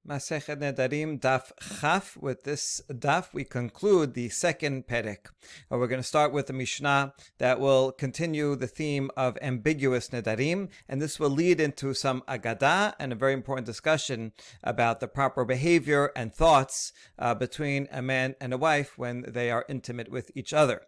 Masechet Nedarim, Daf Chaf. With this Daf, we conclude the second Perek. We're going to start with the Mishnah that will continue the theme of ambiguous Nedarim, and this will lead into some Agadah and a very important discussion about the proper behavior and thoughts between a man and a wife when they are intimate with each other.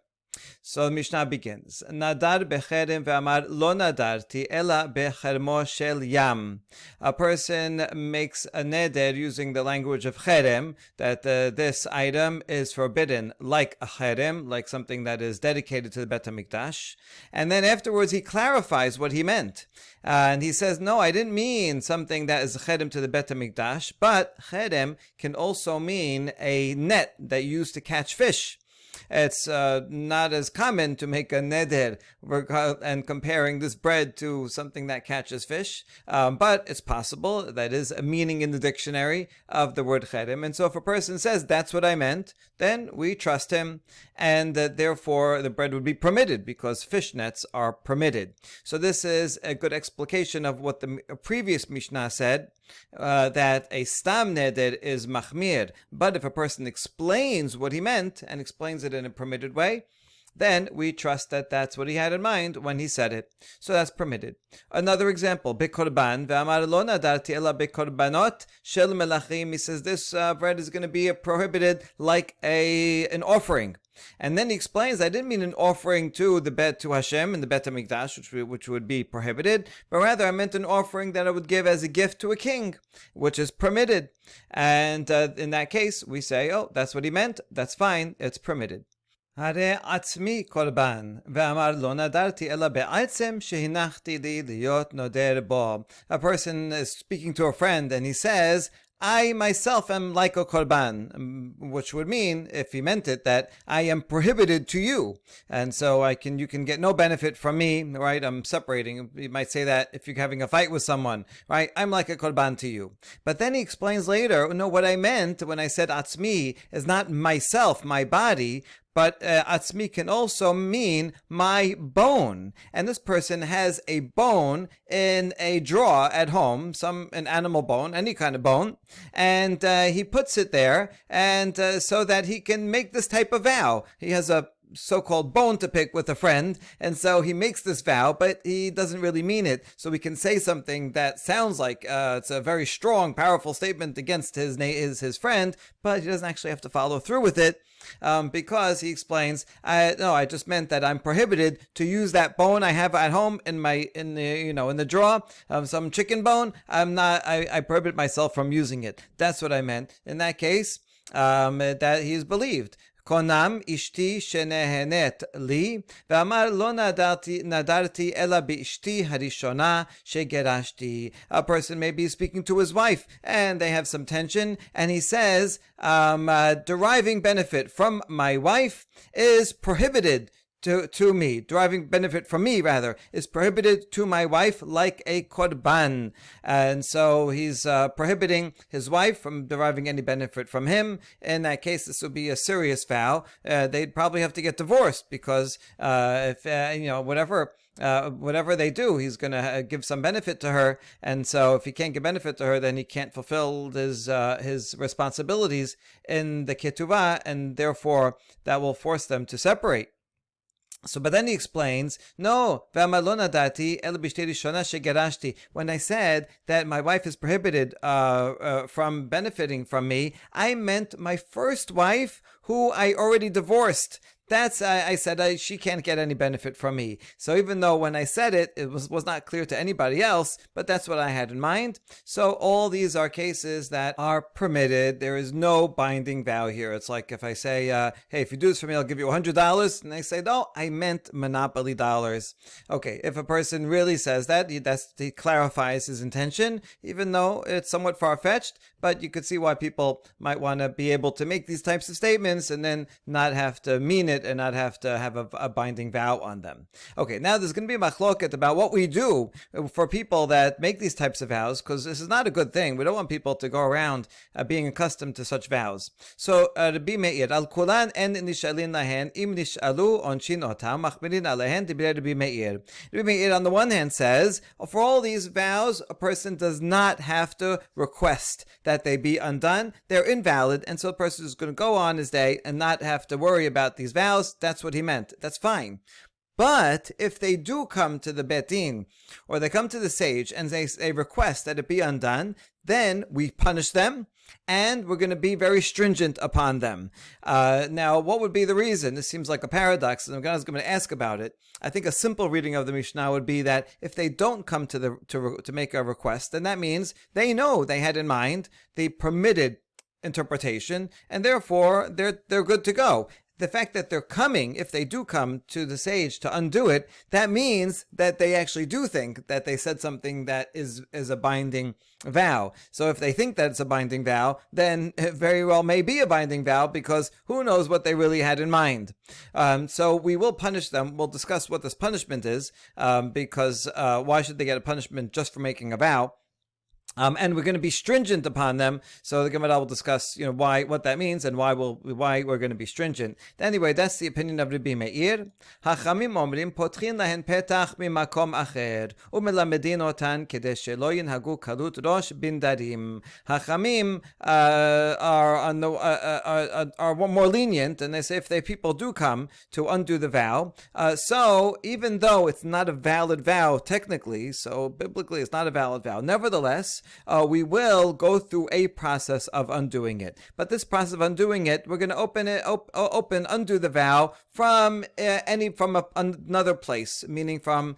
So the Mishnah begins. Nadar becherem ve'amar lo nadarti ela bechermo shel yam. A person makes a neder using the language of cherem, that this item is forbidden like a cherem, like something that is dedicated to the Bet HaMikdash. And then afterwards he clarifies what he meant. And he says, no, I didn't mean something that is cherem to the Bet HaMikdash, but cherem can also mean a net that you use to catch fish. It's not as common to make a neder and comparing this bread to something that catches fish, but it's possible. That is a meaning in the dictionary of the word cherem. And so if a person says, that's what I meant, then we trust him, and therefore the bread would be permitted because fish nets are permitted. So this is a good explication of what the previous Mishnah said, that a stam neder is machmir. But if a person explains what he meant and explains it in a permitted way, then we trust that that's what he had in mind when he said it. So that's permitted. Another example, bekorban ve'amar lo nadarti ela bekorbanot shel melachim. He says this bread is going to be prohibited like an offering. And then he explains, I didn't mean an offering to Hashem in the Bet HaMikdash, which would be prohibited, but rather I meant an offering that I would give as a gift to a king, which is permitted. And in that case, we say, oh, that's what he meant. That's fine. It's permitted. הרי עצמי קורבן, ואמר לא נדרתי אלא בעצם שהנחתי לי להיות נודר בו. A person is speaking to a friend and he says, I myself am like a korban, which would mean, if he meant it, that I am prohibited to you. And so you can get no benefit from me, right? I'm separating. You might say that if you're having a fight with someone, right? I'm like a korban to you. But then he explains later, no, what I meant when I said atzmi is not myself, my body, but atzmi can also mean my bone. And this person has a bone in a drawer at home, an animal bone, any kind of bone, and he puts it there, and so that he can make this type of vow. He has a so-called bone to pick with a friend, and so he makes this vow, but he doesn't really mean it. So we can say something that sounds like it's a very strong, powerful statement against his friend, but he doesn't actually have to follow through with it. Because he explains, I just meant that I'm prohibited to use that bone I have at home in the drawer, some chicken bone. I prohibit myself from using it. That's what I meant. In that case, that he is believed. Konam ishti shenehenet li, ve'amar lo nadarti ela bi'ishti harishona shegerashti. A person may be speaking to his wife, and they have some tension, and he says, deriving benefit from my wife is prohibited to me. Deriving benefit from me, rather, is prohibited to my wife like a korban. And so he's prohibiting his wife from deriving any benefit from him. In that case, this would be a serious vow. They'd probably have to get divorced because whatever they do, he's going to give some benefit to her. And so if he can't give benefit to her, then he can't fulfill his responsibilities in the ketubah, and therefore that will force them to separate. So, but then he explains, no, when I said that my wife is prohibited from benefiting from me, I meant my first wife who I already divorced. I said she can't get any benefit from me. So even though when I said it, it was not clear to anybody else, but that's what I had in mind. So all these are cases that are permitted. There is no binding vow here. It's like if I say, hey, if you do this for me, I'll give you $100. And they say, no, I meant monopoly dollars. Okay, if a person really says that, he clarifies his intention, even though it's somewhat far-fetched, but you could see why people might want to be able to make these types of statements and then not have to mean it it and not have to have a binding vow on them. Okay, now there's going to be a machloket about what we do for people that make these types of vows, because this is not a good thing. We don't want people to go around being accustomed to such vows. So, Rabbi Meir, al kulan en nishalin lahen im nishalu onshin otam machmirin alehen dibre Rabbi Meir. Rabbi Meir, on the one hand, says for all these vows, a person does not have to request that they be undone. They're invalid, and so the person is going to go on his day and not have to worry about these vows. That's what he meant. That's fine. But if they do come to the Bet Din, or they come to the sage and they request that it be undone, then we punish them, and we're going to be very stringent upon them. Now, what would be the reason? This seems like a paradox, and I'm going to ask about it. I think a simple reading of the Mishnah would be that if they don't come to make a request, then that means they know they had in mind the permitted interpretation, and therefore they're good to go. The fact that they're coming, if they do come to the sage to undo it, that means that they actually do think that they said something that is a binding vow. So if they think that it's a binding vow, then it very well may be a binding vow, because who knows what they really had in mind. So we will punish them. We'll discuss what this punishment is, because why should they get a punishment just for making a vow? And we're going to be stringent upon them. So the Gemara will discuss, what that means and why we're going to be stringent. Anyway, that's the opinion of Rabbi Meir. Hachamim omrim potchin lahen petach mimakom acher umelamedin otan kedei shelo yinhagu kalut rosh bin darim. Hachamim are more lenient, and they say if people do come to undo the vow, so even though it's not a valid vow technically, so biblically it's not a valid vow, nevertheless, we will go through a process of undoing it. But this process of undoing it, we're going to undo the vow from another place, meaning from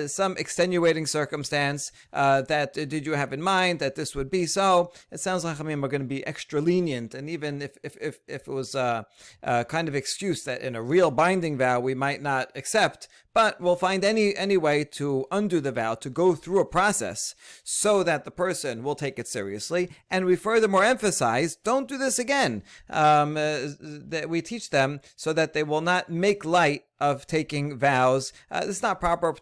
some extenuating circumstance that did you have in mind that this would be so. It sounds like we're going to be extra lenient, and even if it was a kind of excuse that in a real binding vow we might not accept, but we'll find any way to undo the vow, to go through a process so that the person will take it seriously. And we furthermore emphasize, don't do this again. That we teach them so that they will not make light of taking vows. It's not proper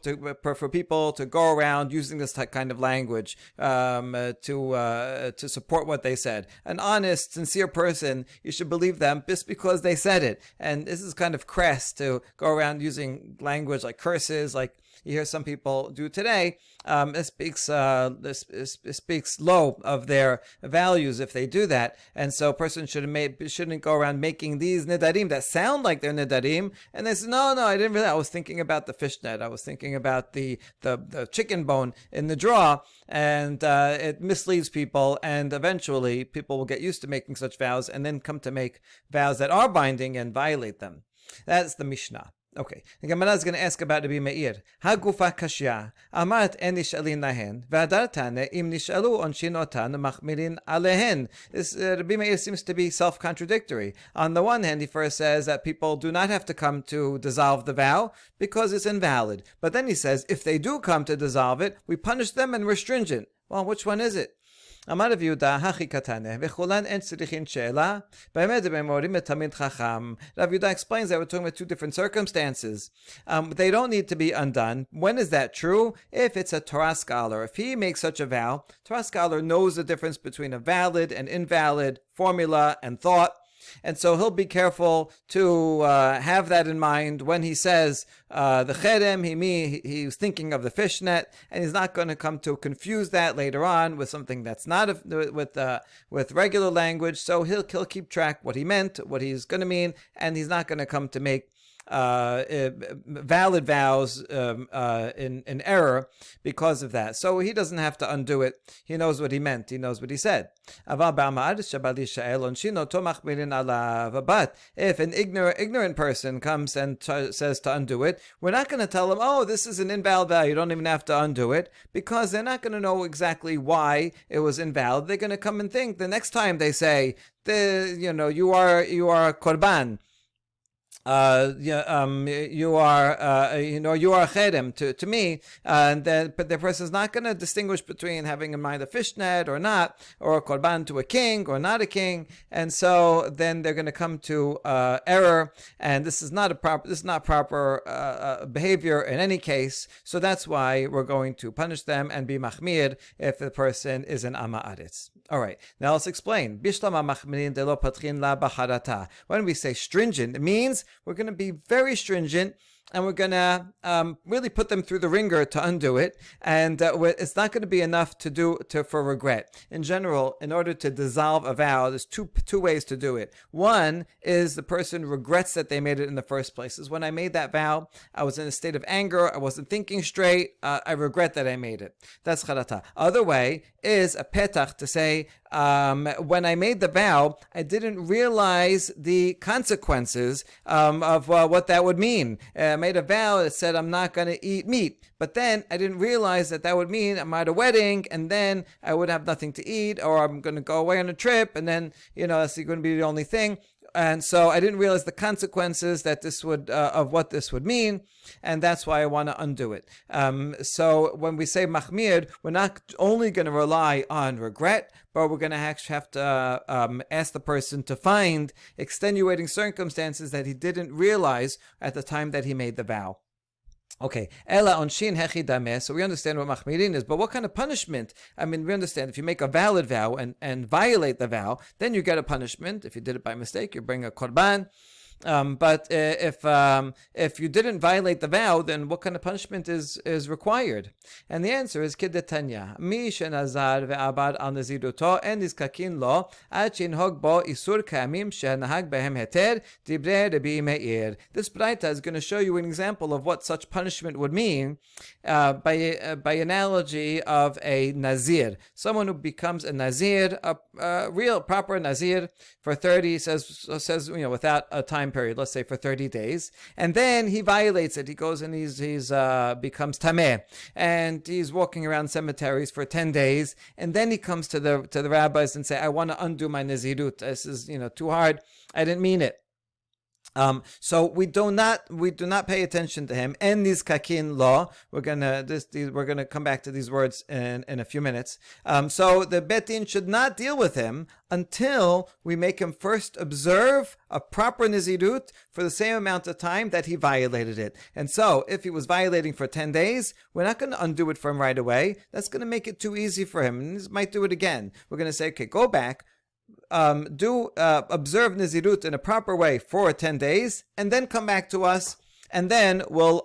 for people to go around using this kind of language to support what they said. An honest, sincere person, you should believe them just because they said it. And this is kind of crass to go around using language like curses, like you hear some people do today. It speaks low of their values if they do that, and so a person shouldn't go around making these nedarim that sound like they're nedarim, and they say, no, I didn't really. I was thinking about the fishnet. I was thinking about the chicken bone in the drawer, and it misleads people, and eventually people will get used to making such vows, and then come to make vows that are binding and violate them. That's the Mishnah. Okay, the Gemara is going to ask about Rabbi Meir. Hagufa kashya, amat en nishalin lahen, v'adartane im nishalu onshin otan machmirin alehen. This Rabbi Meir seems to be self-contradictory. On the one hand, he first says that people do not have to come to dissolve the vow because it's invalid. But then he says if they do come to dissolve it, we punish them and we're stringent. Well, which one is it? Amar Rav Yehuda, hachi katane, v'chulan en tzrichin she'ela, b'emet b'morim etamid chacham. Rav Yehuda explains that we're talking about two different circumstances. They don't need to be undone. When is that true? If it's a Torah scholar. If he makes such a vow, Torah scholar knows the difference between a valid and invalid formula and thought. And so he'll be careful to have that in mind when he says the cherem. He's thinking of the fishnet, and he's not going to come to confuse that later on with something that's not with regular language. So he'll keep track what he meant, what he's going to mean, and he's not going to come to make valid vows in error because of that. So he doesn't have to undo it. He knows what he meant. He knows what he said. But if an ignorant person comes and says to undo it, we're not going to tell him, oh, this is an invalid vow, you don't even have to undo it, because they're not going to know exactly why it was invalid. They're going to come and think the next time they say, you are korban, you are, you are cherem to me, and then, but the person is not going to distinguish between having in mind a fishnet or not, or a korban to a king or not a king, and so then they're going to come to error, and this is not proper behavior in any case. So that's why we're going to punish them and be machmir if the person is an ama aretz. All right, now let's explain. When we say stringent, it means we're going to be very stringent, and we're going to really put them through the ringer to undo it. And it's not going to be enough for regret. In general, in order to dissolve a vow, there's two ways to do it. One is the person regrets that they made it in the first place. Is when I made that vow, I was in a state of anger, I wasn't thinking straight, I regret that I made it. That's charata. Other way is a petach, to say, when I made the vow, I didn't realize the consequences of what that would mean. I made a vow that said I'm not going to eat meat, but then I didn't realize that would mean I'm at a wedding, and then I would have nothing to eat, or I'm going to go away on a trip, and then that's going to be the only thing. And so I didn't realize the consequences that this would of what this would mean, and that's why I want to undo it. So when we say machmir, we're not only going to rely on regret, but we're going to actually have to ask the person to find extenuating circumstances that he didn't realize at the time that he made the vow. Okay, ela onshin hechi dameh. So we understand what machmirin is, but what kind of punishment? I mean, we understand if you make a valid vow and violate the vow, then you get a punishment. If you did it by mistake, you bring a korban. But if you didn't violate the vow, then what kind of punishment is required? And the answer is kidetanya. Mi shenazar ve'abad al naziruto en nizkakin lo ad shinhog bo isur kamim shenahag behem heter dibre Rabbi Meir. This braita is going to show you an example of what such punishment would mean by analogy of a nazir, someone who becomes a nazir, a real proper nazir for 30 says without a time period, let's say for 30 days, and then he violates it. He goes and he's becomes tameh, and he's walking around cemeteries for 10 days, and then he comes to the rabbis and say, I want to undo my nazirut. This is too hard. I didn't mean it. So we do not pay attention to him. And these kakin law, we're gonna come back to these words in a few minutes. So the bet din should not deal with him until we make him first observe a proper nizirut for the same amount of time that he violated it. And so if he was violating for 10 days, we're not going to undo it for him right away. That's going to make it too easy for him, and he might do it again. We're going to say, okay, go back. Observe Nizirut in a proper way for 10 days, and then come back to us, and then we'll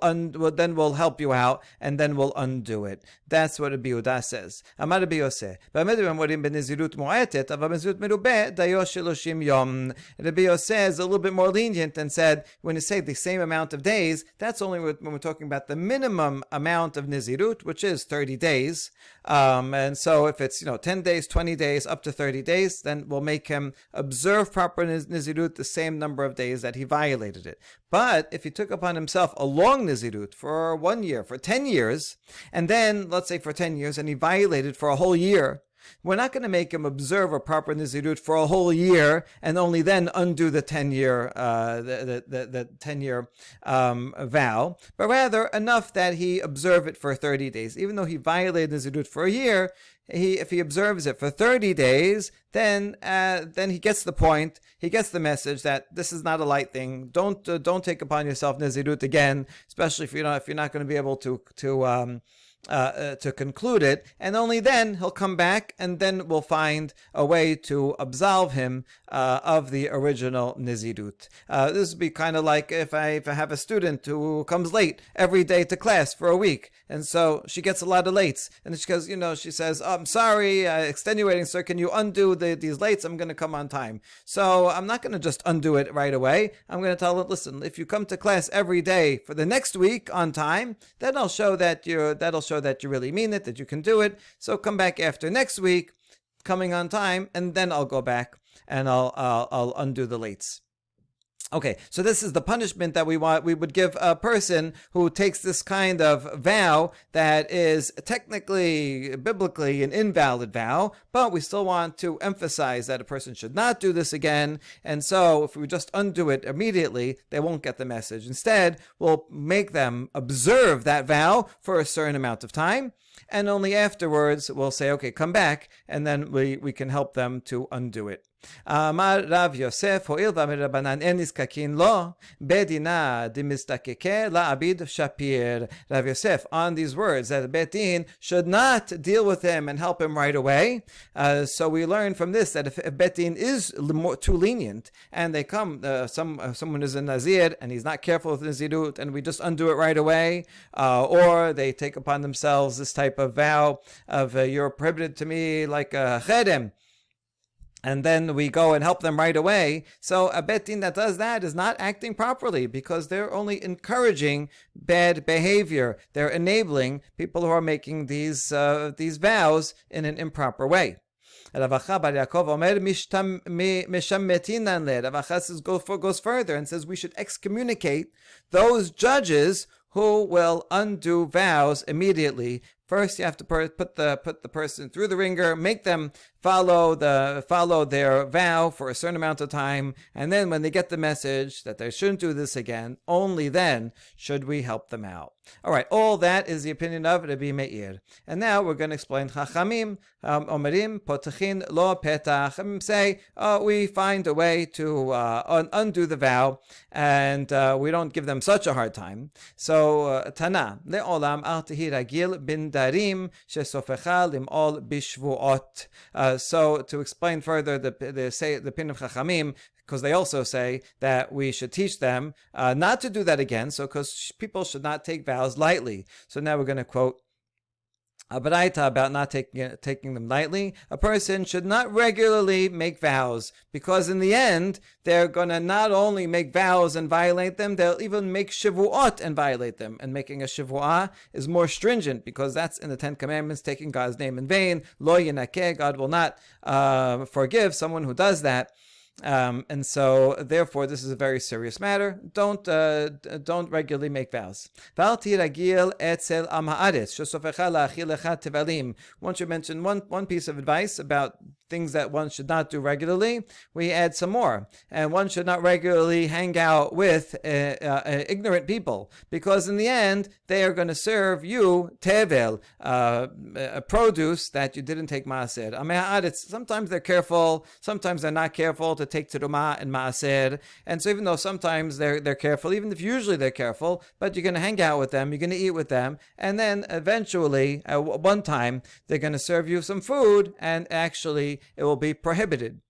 help you out, and then we'll undo it. That's what Rabbi Yehuda says. Amar Rabbi Yosef, Rabbi Yosef is a little bit more lenient and said, when you say the same amount of days, that's only when we're talking about the minimum amount of Nizirut, which is 30 days. And so if it's 10 days, 20 days, up to 30 days, then we'll make him observe proper Nizirut the same number of days that he violated it. But if he took upon himself a long Nizirut for 1 year, for 10 years, and then let's say for 10 years, and he violated for a whole year, we're not going to make him observe a proper Nizirut for a whole year and only then undo the 10-year the 10-year vow, but rather enough that he observe it for 30 days. Even though he violated Nizirut for a year, if he observes it for 30 days, then he gets the point. He gets the message that this is not a light thing. Don't take upon yourself Nizirut again, especially if you're not going to be able to conclude it, and only then he'll come back, and then we'll find a way to absolve him of the original Nizirut. This would be kind of like if I have a student who comes late every day to class for a week, and so she gets a lot of lates, and she goes, she says, oh, I'm sorry, extenuating, sir, can you undo these lates? I'm going to come on time. So I'm not going to just undo it right away. I'm going to tell her, listen, if you come to class every day for the next week on time, then I'll show that you really mean it, that you can do it. So come back after next week, coming on time, and then I'll go back and I'll undo the lates. Okay, so this is the punishment that we would give a person who takes this kind of vow that is technically, biblically, an invalid vow, but we still want to emphasize that a person should not do this again. And so if we just undo it immediately, they won't get the message. Instead, we'll make them observe that vow for a certain amount of time. And only afterwards, we'll say, okay, come back, and then we can help them to undo it. אמר רב יוסף, הואיל והמרבנן אין נזקקין לו, בדינה דמזדקקה לעביד שפיר. Rav Yosef, on these words, that Bet Din should not deal with him and help him right away. So we learn from this that if Bet Din is too lenient, and they come, someone is a Nazir, and he's not careful with Nazirut, and we just undo it right away, or they take upon themselves this type of vow of, you're prohibited to me like a cherem, and then we go and help them right away. So a Bet Din that does that is not acting properly, because they're only encouraging bad behavior. They're enabling people who are making these vows in an improper way. Ravacha bar Yaakov omer mishammetinan le. Ravacha goes further and says we should excommunicate those judges who will undo vows immediately. First, you have to put the person through the ringer, make them follow their vow for a certain amount of time, and then when they get the message that they shouldn't do this again, only then should we help them out. All right, all that is the opinion of Rabbi Meir. And now we're going to explain Chachamim. Omerim potachin lo petach. Chachamim say, we find a way to undo the vow, and we don't give them such a hard time. So, Tana, le'olam al tehi ragil bin darim shesofecha lim'ol bishvuot. So to explain further the opinion of Chachamim, because they also say that we should teach them not to do that again, so because people should not take vows lightly. So now we're going to quote a baraita about not taking them lightly. A person should not regularly make vows, because in the end, they're going to not only make vows and violate them, they'll even make shivuot and violate them. And making a shivuah is more stringent, because that's in the Ten Commandments, taking God's name in vain. Lo yinakeh, God will not forgive someone who does that. And so, therefore, this is a very serious matter. Don't regularly make vows. One should mention one piece of advice about things that one should not do regularly. We add some more. And one should not regularly hang out with ignorant people, because in the end, they are going to serve you tevel, a produce that you didn't take maaser. Sometimes they're careful, sometimes they're not careful to take terumah and maaser. And so even though sometimes they're careful, even if usually they're careful, but you're going to hang out with them, you're going to eat with them, and then eventually, at one time, they're going to serve you some food, and actually it will be prohibited.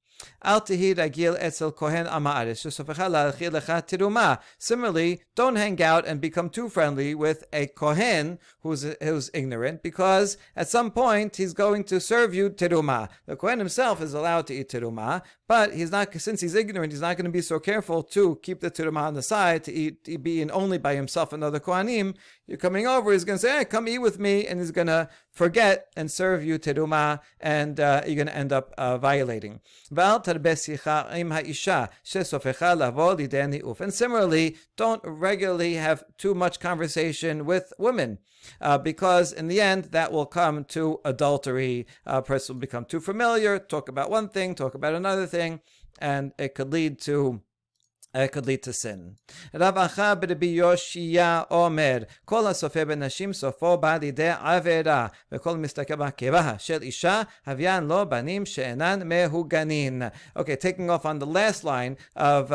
Similarly, don't hang out and become too friendly with a kohen who's ignorant, because at some point he's going to serve you terumah. The kohen himself is allowed to eat terumah, but since he's ignorant, he's not going to be so careful to keep the terumah on the side to be eaten only by himself and other kohanim. You're coming over, he's going to say, hey, come eat with me, and he's going to forget and serve you terumah, and you're going to end up violating. And similarly, don't regularly have too much conversation with women, because in the end, that will come to adultery. A person will become too familiar, talk about one thing, talk about another thing, and it could lead to sin. Rav Acha b'Rabbi Yoshia omer, kol hasofer benashim sofo b'a lidei avera, v'kol mistaker b'akeva shel isha havyan lo banim she'enan mehuganin. Okay, taking off on the last line of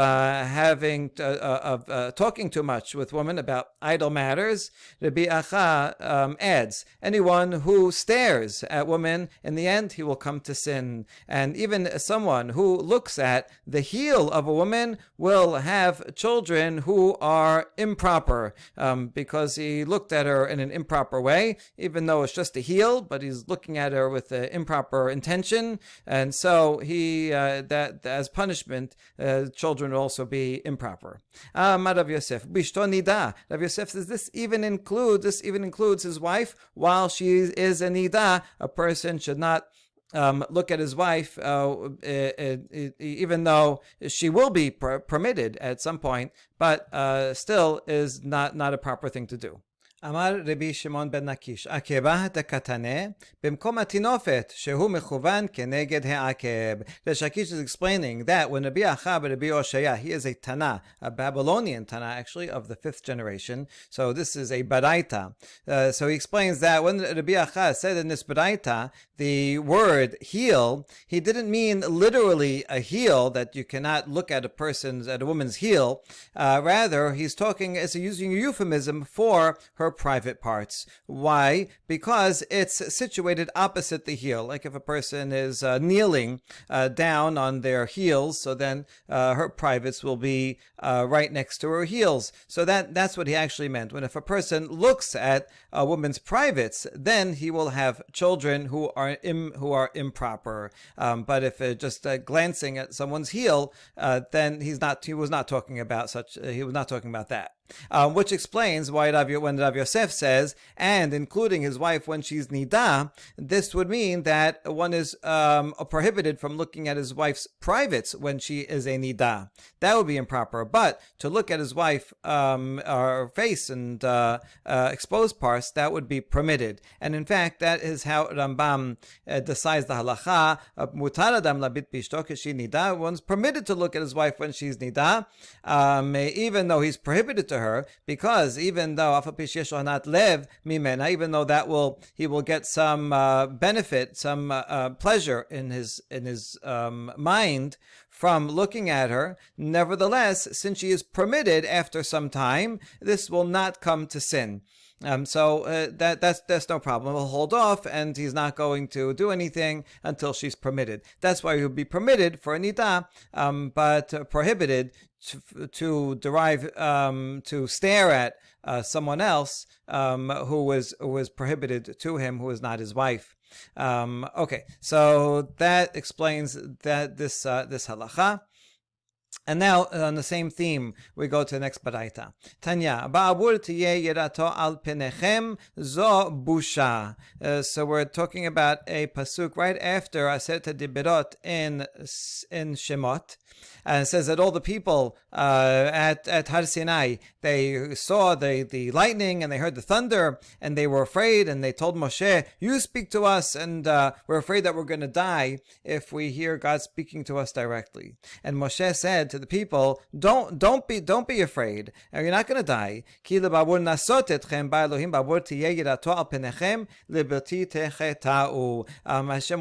talking too much with women about idle matters, Rabbi Acha adds, anyone who stares at women, in the end he will come to sin. And even someone who looks at the heel of a woman will have children who are improper, because he looked at her in an improper way, even though it's just a heel, but he's looking at her with an improper intention, and so that as punishment, children will also be improper. Rav Yosef, Rav Yosef says this even includes his wife while she is a nida. A person should not look at his wife, even though she will be permitted at some point, but still is not a proper thing to do. אמר רבי שמעון בן לקיש, עקבה דקטנה במקום התינופת, שהוא מכוון כנגד העקב. Rish Lakish is explaining that when Rabbi Achab and Rabbi Oshaya, he is a Tana, a Babylonian Tana actually, of the 5th generation, so this is a Baraita. So he explains that when Rabbi Achab said in this Baraita, the word heel, he didn't mean literally a heel, that you cannot look at a woman's heel. Rather, he's using a euphemism for her private parts. Why? Because it's situated opposite the heel. Like if a person is kneeling down on their heels, so then her privates will be right next to her heels. So that's what he actually meant. When if a person looks at a woman's privates, then he will have children who are improper. But if just glancing at someone's heel, then he was not talking about that. Which explains why when Rav Yosef says, and including his wife when she's nida, this would mean that one is prohibited from looking at his wife's privates when she is a nida. That would be improper. But to look at his wife, her face and exposed parts, that would be permitted. And in fact, that is how Rambam decides the halacha. Mutar adam labit bishto she's nida. One's permitted to look at his wife when she's nida, even though he's prohibited to her, because even though lev mimena, even though he will get some benefit, some pleasure in his mind from looking at her, nevertheless, since she is permitted after some time, this will not come to sin. So that's no problem. He'll hold off, and he's not going to do anything until she's permitted. That's why he would be permitted for a nida, but prohibited to stare at someone else who was prohibited to him, who is not his wife. Okay, so that explains that this halacha. And now, on the same theme, we go to the next baraita. Tanya, ba'abur tiye yirato al penechem zo busha. So we're talking about a pasuk right after Aseret Dibirot in Shemot. And it says that all the people at Har Sinai, they saw the lightning and they heard the thunder, and they were afraid, and they told Moshe, you speak to us, and we're afraid that we're going to die if we hear God speaking to us directly. And Moshe said to the people, don't be afraid. You're not going to die. Hashem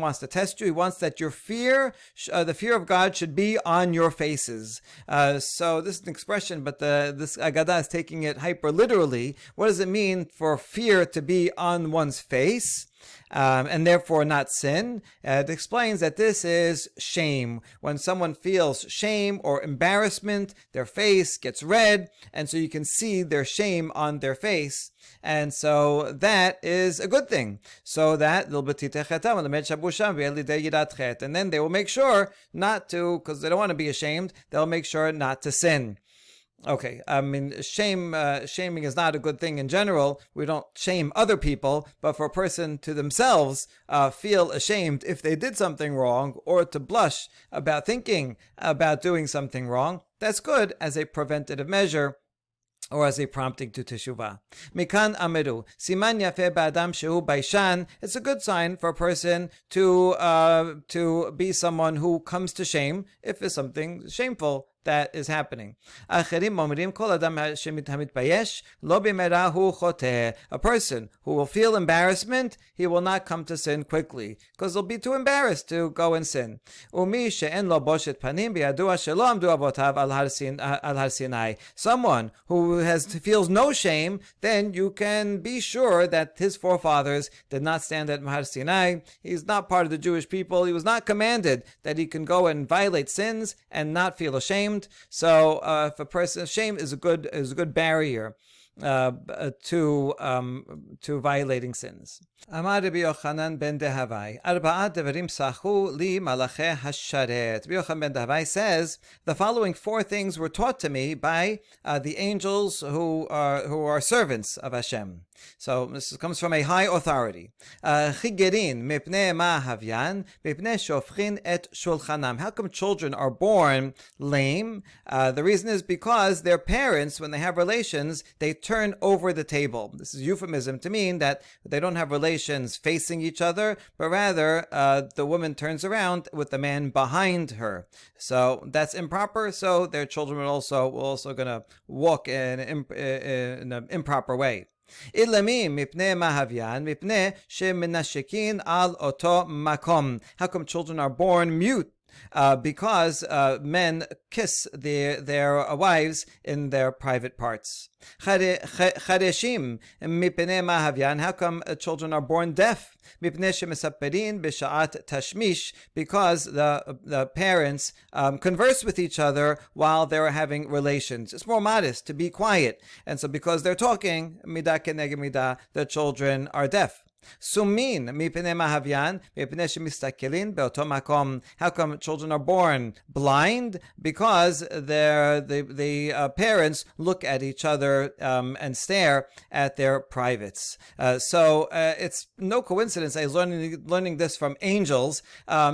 wants to test you. He wants that your fear, the fear of God, should be on your faces. So this is an expression, but this Agadah is taking it hyper literally. What does it mean for fear to be on one's face? And therefore not sin? It explains that this is shame. When someone feels shame or embarrassment, their face gets red, and so you can see their shame on their face. And so that is a good thing. So that, and then they will make sure not to, because they don't want to be ashamed, they'll make sure not to sin. Okay, I mean, shaming is not a good thing in general. We don't shame other people, but for a person to themselves feel ashamed if they did something wrong, or to blush about thinking about doing something wrong, that's good as a preventative measure, or as a prompting to teshuvah. Mikan amiru, siman yafeh ba'adam shehu baishan. It's a good sign for a person to be someone who comes to shame if it's something shameful that is happening. A person who will feel embarrassment, he will not come to sin quickly, because he'll be too embarrassed to go and sin. Someone who feels no shame, then you can be sure that his forefathers did not stand at Har Sinai. He's not part of the Jewish people. He was not commanded that he can go and violate sins and not feel ashamed. So if a person, shame is a good barrier. violating sins. Amar Rabbi Yochanan ben Dehavai, Arba'at devarim sachu li malache hasharet. Rabbi Yochanan ben Dehavai says, the following four things were taught to me by the angels who are servants of Hashem. So this comes from a high authority. Chigerin mipnei ma havyan mipnei shofchin et shulchanam. How come children are born lame? The reason is because their parents, when they have relations, they turn over the table. This is euphemism to mean that they don't have relations facing each other, but rather the woman turns around with the man behind her. So that's improper. So their children will also going to walk in an improper way. Ilami mipnei mahavyan mipnei shemenashekin al oto makom. How come children are born mute? Because men kiss their wives in their private parts. Chareshim mipnei mahavyan. How come children are born deaf? Mipnei shemesaperin b'sha'at tashmish. Because the parents converse with each other while they're having relations. It's more modest to be quiet, and so because they're talking, midah keneged midah, the children are deaf. Sumin mipnei mahavyan mipnei shemistakelin beoto makom. How come children are born blind? Because the parents look at each other and stare at their privates. So it's no coincidence that he's learning this from angels.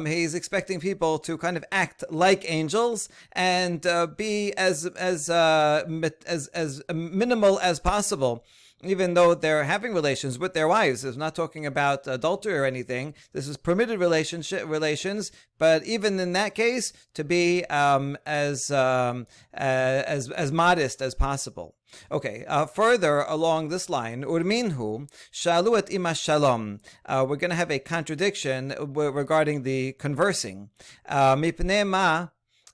He's expecting people to kind of act like angels and be as minimal as possible. Even though they're having relations with their wives. It's not talking about adultery or anything. This is permitted relations, but even in that case, to be as modest as possible. Okay, further along this line, urminhu shalu et ima shalom. We're going to have a contradiction regarding the conversing. Mipnei ma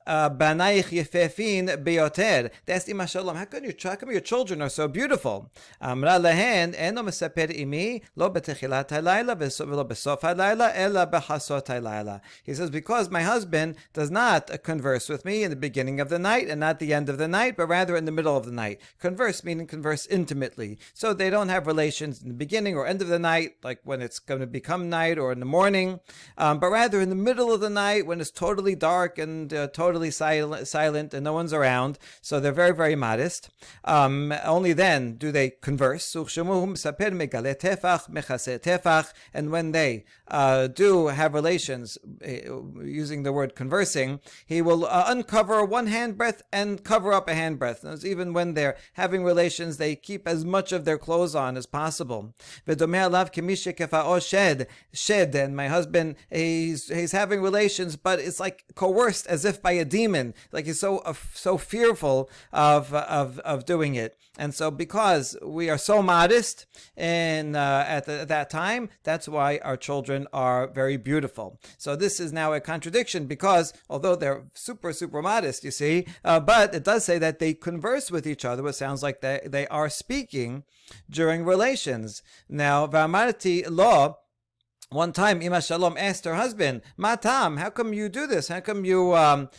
Banaich yefefin beyoter. They asked Ima Shalom, how come your children are so beautiful? Amra lehen eno mesaper imi lo betechilat halayla velo besof halayla ela behasot halayla. He says, because my husband does not converse with me in the beginning of the night and not the end of the night, but rather in the middle of the night. Converse meaning converse intimately. So they don't have relations in the beginning or end of the night, like when it's going to become night or in the morning, but rather in the middle of the night when it's totally dark and totally silent and no one's around. So they're very, very modest. Only then do they converse. And when they do have relations, using the word conversing, he will uncover one handbreadth and cover up a handbreadth. Even when they're having relations, they keep as much of their clothes on as possible. And my husband, he's having relations, but it's like coerced as if by a demon, like he's so fearful of doing it. And so because we are so modest and at that time, that's why our children are very beautiful. So this is now a contradiction, because although they're super, super modest, you see, but it does say that they converse with each other, which sounds like they are speaking during relations. Now, V'amarti lo, one time, Ima Shalom asked her husband, "Matam, how come you do this? How come you act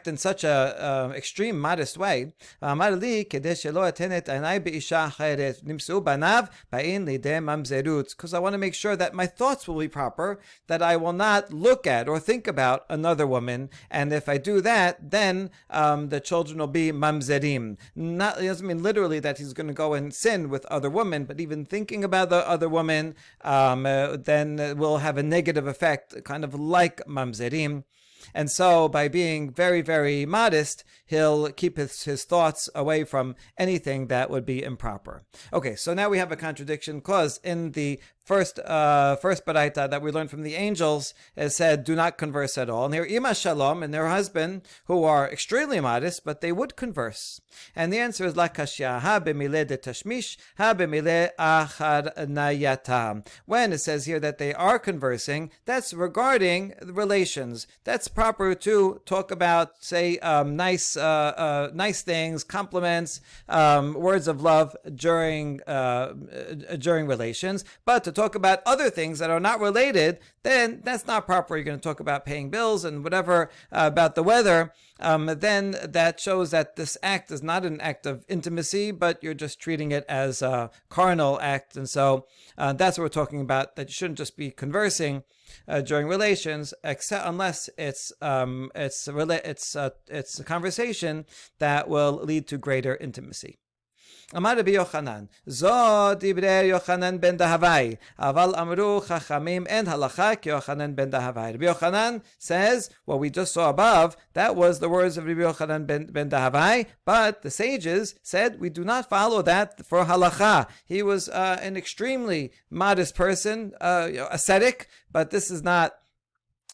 in such a extreme, modest way?" Because I want to make sure that my thoughts will be proper, that I will not look at or think about another woman, and if I do that, then the children will be mamzerim. It doesn't mean literally that he's going to go and sin with other women, but even thinking about the other woman, then will have a negative effect, kind of like mamzerim. And so by being very, very modest, he'll keep his thoughts away from anything that would be improper. Okay, so now we have a contradiction, because in the first baraita that we learned from the angels, it said, do not converse at all. And here, Ima Shalom and their husband, who are extremely modest, but they would converse. And the answer is, La kashya, ha b'mileh de tashmish, ha b'mileh achar nayata. When it says here that they are conversing, that's regarding relations. That's proper to talk about, say, nice things, compliments, words of love during relations. But to talk about other things that are not related, then that's not proper. You're going to talk about paying bills and whatever about the weather. Then that shows that this act is not an act of intimacy, but you're just treating it as a carnal act. And so that's what we're talking about, that you shouldn't just be conversing during relations, except unless it's a conversation that will lead to greater intimacy. Amar Rabbi Yochanan, Zo divrei Yochanan ben Dahavai, aval amru chachamim en halacha ki Yochanan ben Dahavai. Rabbi Yochanan says, what we just saw above, that was the words of Rabbi Yochanan ben Dahavai, but the sages said we do not follow that for halacha. He was an extremely modest person, ascetic, but this is not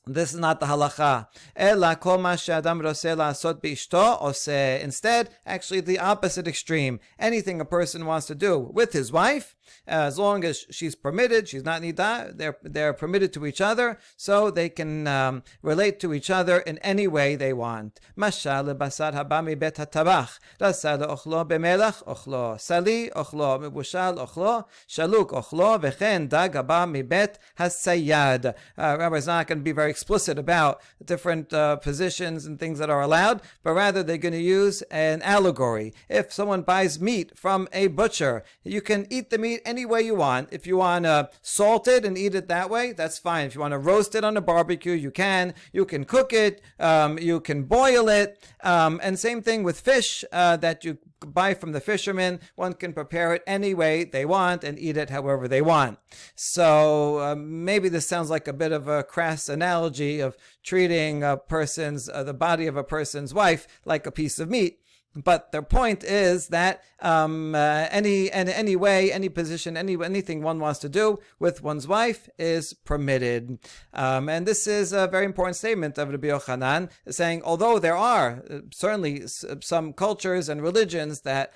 the halacha. Ela kol ma she'adam roseh la'asot be'ishto oseh. Instead, actually the opposite extreme. Anything a person wants to do with his wife, as long as she's permitted, she's not nida, they're permitted to each other, so they can relate to each other in any way they want. Mashal lebasar haba mibet hatabach, rasa le'ochlo bemelach ochlo, sali ochlo, mebushal ochlo, shaluk ochlo, vechen dag haba mibet hasayad. Rabbi's not going to be very explicit about different positions and things that are allowed, but rather they're going to use an allegory. If someone buys meat from a butcher, you can eat the meat any way you want. If you want to salt it and eat it that way, that's fine. If you want to roast it on a barbecue, you can. You can cook it. You can boil it. And same thing with fish that you buy from the fishermen. One can prepare it any way they want and eat it however they want. So maybe this sounds like a bit of a crass analogy of treating the body of a person's wife like a piece of meat. But their point is that any way, any position, anything one wants to do with one's wife is permitted. And this is a very important statement of Rabbi Yochanan, saying, although there are certainly some cultures and religions that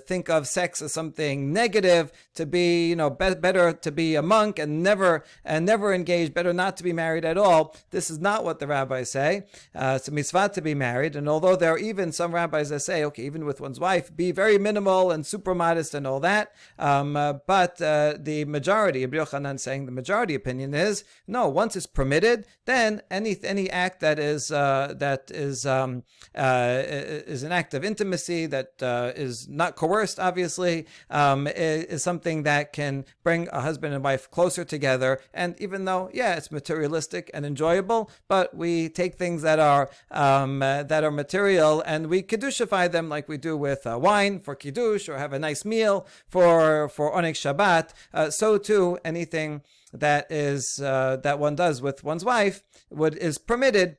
think of sex as something negative, to be, better to be a monk and never engage, better not to be married at all. This is not what the rabbis say. It's a mitzvah to be married, and although there are even some rabbis that say, okay, even with one's wife, be very minimal and super modest and all that. But the majority, Rabbi Yochanan saying the majority opinion is, no, once it's permitted, then any act that is an act of intimacy, that is not coerced, obviously, is something that can bring a husband and wife closer together. And even though, it's materialistic and enjoyable, but we take things that are material and we kedushify them like we do with wine for kiddush, or have a nice meal for Oneg Shabbat. So too, anything that one does with one's wife is permitted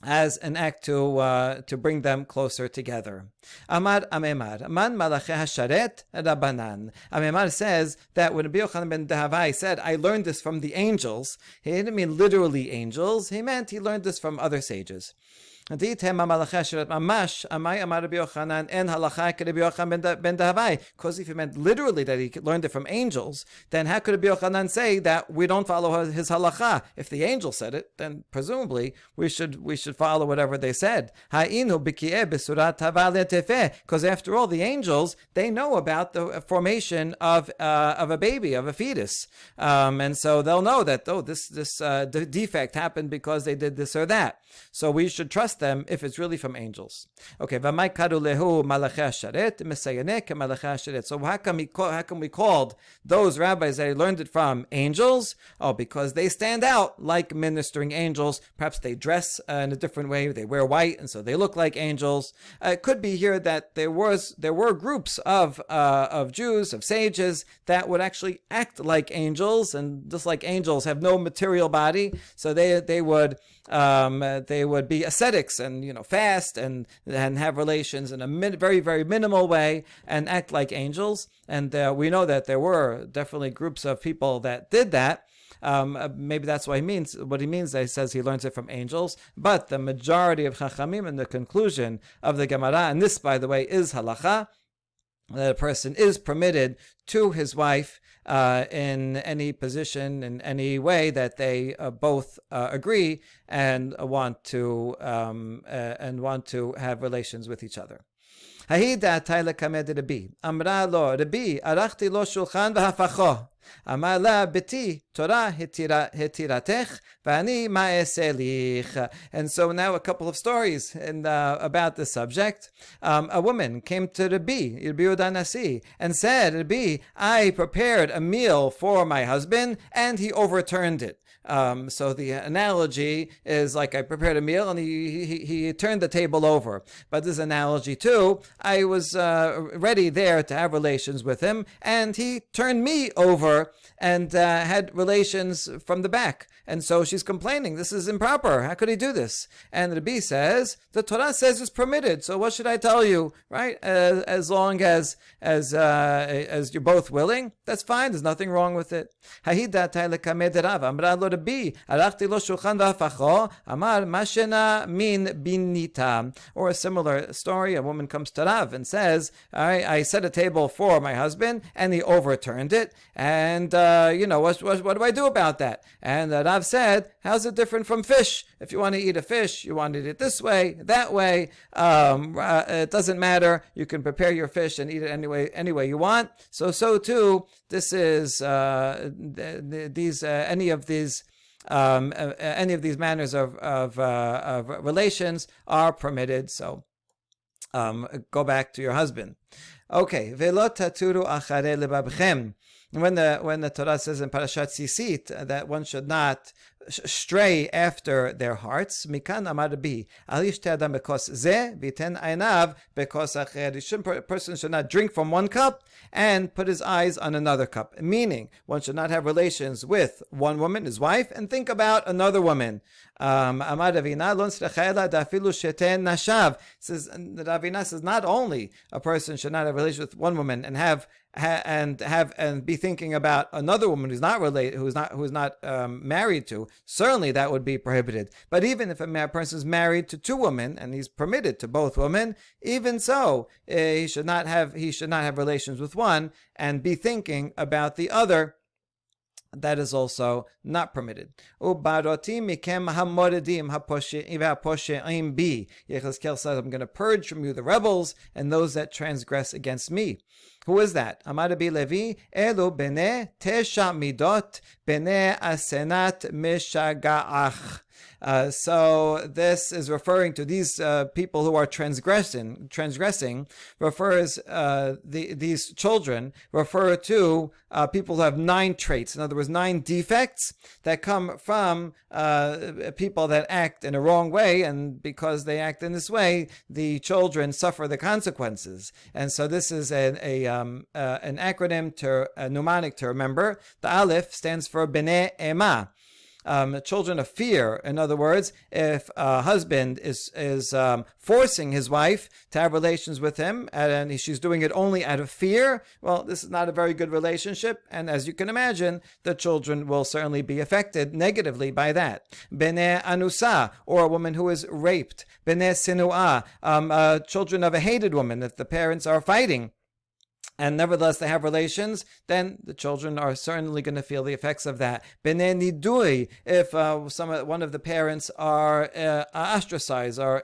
as an act to bring them closer together. Amar Amemar, man malachei hasharet Rabbanan. Amemar says that when Rabbi Yochanan ben Dahavai said, I learned this from the angels, he didn't mean literally angels, he meant he learned this from other sages. Because if he meant literally that he learned it from angels, then how could Rabbi Yochanan say that we don't follow his halacha? If the angel said it, then presumably we should follow whatever they said. Because after all, the angels, they know about the formation of a baby, of a fetus, and so they'll know that this defect happened because they did this or that. So we should trust them if it's really from angels. Okay, so how come we called those rabbis that learned it from angels? Oh, because they stand out like ministering angels. Perhaps they dress in a different way. They wear white, and so they look like angels. It could be here that there were groups of Jews, of sages, that would actually act like angels, and just like angels have no material body, so they would be ascetics and fast and have relations in a very, very minimal way and act like angels. And we know that there were definitely groups of people that did that. Maybe that's what he means. What he means, he says he learns it from angels. But the majority of Chachamim, and the conclusion of the Gemara, and this, by the way, is halacha, that a person is permitted to his wife in any position, in any way that they both agree and want to have relations with each other. ההיא דעתי לקמד רבי, אמרה לו, רבי, ערכתי לו שולחן והפכו. אמר לה, בתי, תורה התירתך, ואני מה אעשה לך. And so now a couple of stories about this subject. A woman came to Rabbi Yehuda Nasi, and said, Rabbi, I prepared a meal for my husband, and he overturned it. So the analogy is like I prepared a meal and he turned the table over. But this analogy too, I was ready there to have relations with him, and he turned me over and had relations from the back. And so she's complaining, this is improper. How could he do this? And Rabbi says, the Torah says it's permitted. So what should I tell you, right? As long as you're both willing, that's fine. There's nothing wrong with it. Or a similar story, a woman comes to Rav and says, I set a table for my husband and he overturned it. And, what do I do about that? And Rav said, how's it different from fish? If you want to eat a fish, you want to eat it this way, that way. It doesn't matter. You can prepare your fish and eat it any way you want. So too, this is any of these manners of relations are permitted. So go back to your husband. Okay, velo taturu achare lebabchem. When the Torah says in Parashat Sisit that one should not stray after their hearts, mikan amar Rabbi, alish te'adam bekos ze v'iten einav bekos acher. A person should not drink from one cup and put his eyes on another cup. Meaning, one should not have relations with one woman, his wife, and think about another woman. Amar Ravina lon srechayla dafilu sheten nashav. Ravina says not only a person should not have relations with one woman and be thinking about another woman who's not related, who's not married to. Certainly, that would be prohibited. But even if a person is married to two women and he's permitted to both women, even so, he should not have relations with one and be thinking about the other. That is also not permitted. Yechezkel says, I'm going to purge from you the rebels and those that transgress against me. Who is that? Amar Rabbi Levi, Elu bene tesha midot bene asenat mishaga'ach. So this is referring to these people who are transgressing. These children refer to people who have 9 traits. In other words, 9 defects that come from people that act in a wrong way, and because they act in this way, the children suffer the consequences. And so this is an acronym, a mnemonic to remember. The Aleph stands for Bnei Ema. Children of fear. In other words, if a husband is forcing his wife to have relations with him and she's doing it only out of fear, well, this is not a very good relationship, and as you can imagine, the children will certainly be affected negatively by that. Bnei Anusa, or a woman who is raped. Bnei Sinuah, children of a hated woman, if the parents are fighting and nevertheless they have relations, then the children are certainly going to feel the effects of that. Bnei Nidui, if one of the parents are ostracized or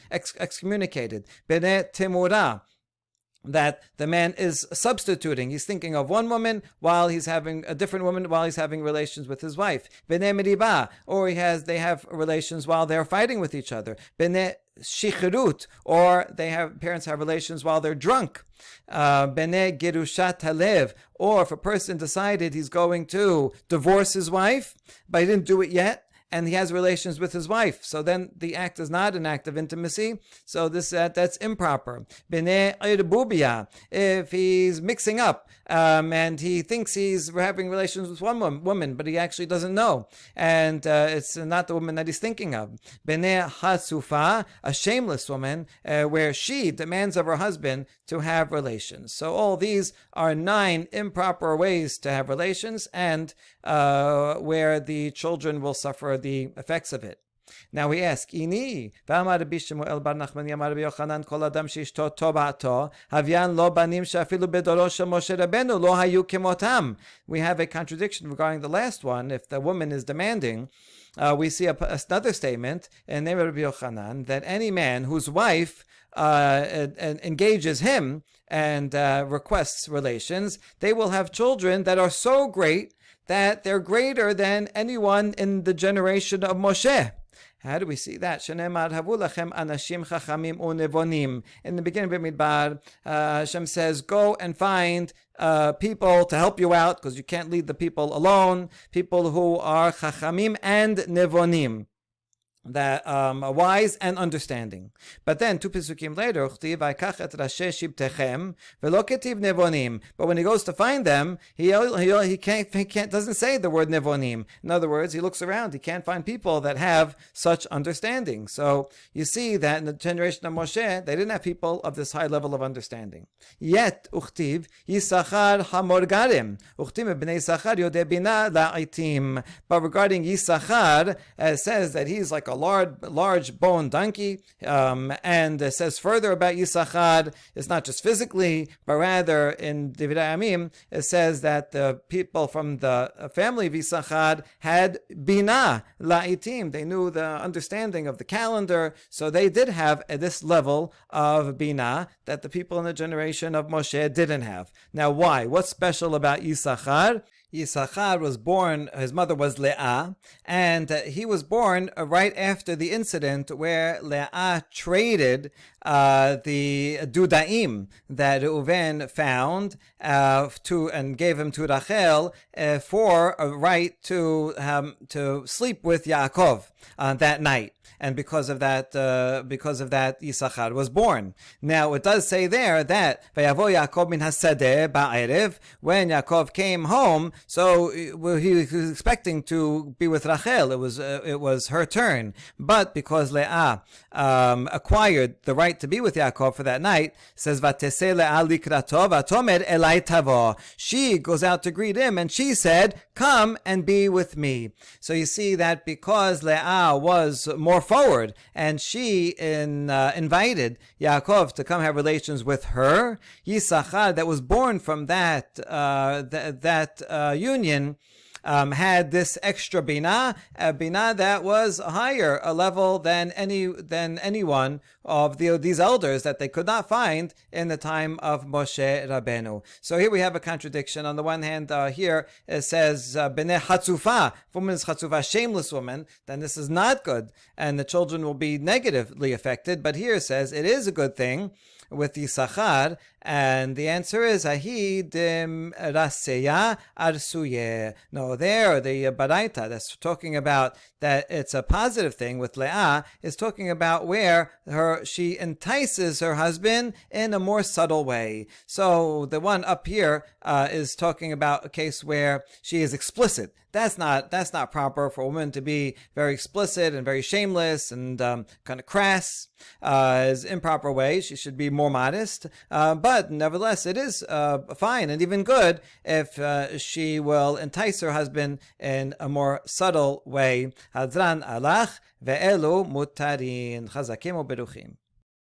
excommunicated. Bnei Timurah, that the man is substituting. He's thinking of one woman while he's having a different woman while he's having relations with his wife. Bnei Meribah, or they have relations while they're fighting with each other. Bnei Shicherut, or parents have relations while they're drunk. Bnei Gerushat Halev, or if a person decided he's going to divorce his wife, but he didn't do it yet, and he has relations with his wife, so then the act is not an act of intimacy, so that's improper. Bnei Irbubia, if he's mixing up and he thinks he's having relations with one woman, but he actually doesn't know, and it's not the woman that he's thinking of. Bnei Hasufa, a shameless woman, where she demands of her husband to have relations. So all these are 9 improper ways to have relations, and where the children will suffer the effects of it. Now we ask, Ini, V'amar Rabbi Shemuel bar Nachmani amar Rabbi Yochanan kol adam sheishto tobato, Havyan lo banim she'afilu bedoro shel Moshe Rabbeinu lo hayu kemotam. We have a contradiction regarding the last one. If the woman is demanding, we see another statement in the name of Rabbi Yochanan that any man whose wife engages him and requests relations, they will have children that are so great that they're greater than anyone in the generation of Moshe. How do we see that? Shelemah havu lachem anashim chachamim unevonim. In the beginning of Bamidbar, Hashem says, go and find people to help you out, because you can't lead the people alone. People who are chachamim and nevonim, that are wise and understanding. But then 2 Pesukim later, but when he goes to find them, he doesn't say the word nevonim. In other words, he looks around, he can't find people that have such understanding. So you see that in the generation of Moshe, they didn't have people of this high level of understanding. Yet uchtiv Yisachar hamorgarim, uchtiv b'nei Yisachar yodeh bina la'itim. But regarding Yisachar, it says that he's like a large bone donkey, and it says further about Yisachar, it's not just physically, but rather in Divrei Amim, it says that the people from the family of Yisachar had bina la'itim. They knew the understanding of the calendar, so they did have this level of bina that the people in the generation of Moshe didn't have. Now why? What's special about Yisachar? Yisachar was born, his mother was Leah, and he was born right after the incident where Leah traded the dudaim that Reuven found and gave him to Rachel for a right to sleep with Yaakov that night. And because of that, Yisachar was born. Now, it does say there that Vayavo Yaakov min hasadeh ba'erev, when Yaakov came home, so he was expecting to be with Rachel. It was her turn. But because Leah acquired the right to be with Yaakov for that night, says Vatese Leah likrato vatomer elai tavo. She goes out to greet him, and she said, "Come and be with me." So you see that because Leah was more forward, and she invited Yaakov to come have relations with her, Yisachar, that was born from that union, had this extra bina, a bina that was higher a level than anyone of these elders that they could not find in the time of Moshe Rabbeinu. So here we have a contradiction. On the one hand, here it says b'nei hatzufa, woman is hatzufa, shameless woman, then this is not good, and the children will be negatively affected. But here it says it is a good thing with Yisachar, and the answer is ahi dim raseya arsuye. No, there the baraita that's talking about that it's a positive thing with Leah is talking about where she entices her husband in a more subtle way. So the one up here is talking about a case where she is explicit. That's not proper for a woman to be very explicit and very shameless and kind of crass. Is improper way. She should be more modest. But nevertheless, it is fine and even good if she will entice her husband in a more subtle way. Hadran alach ve'elu mutarin. Chazakim u'beruchim.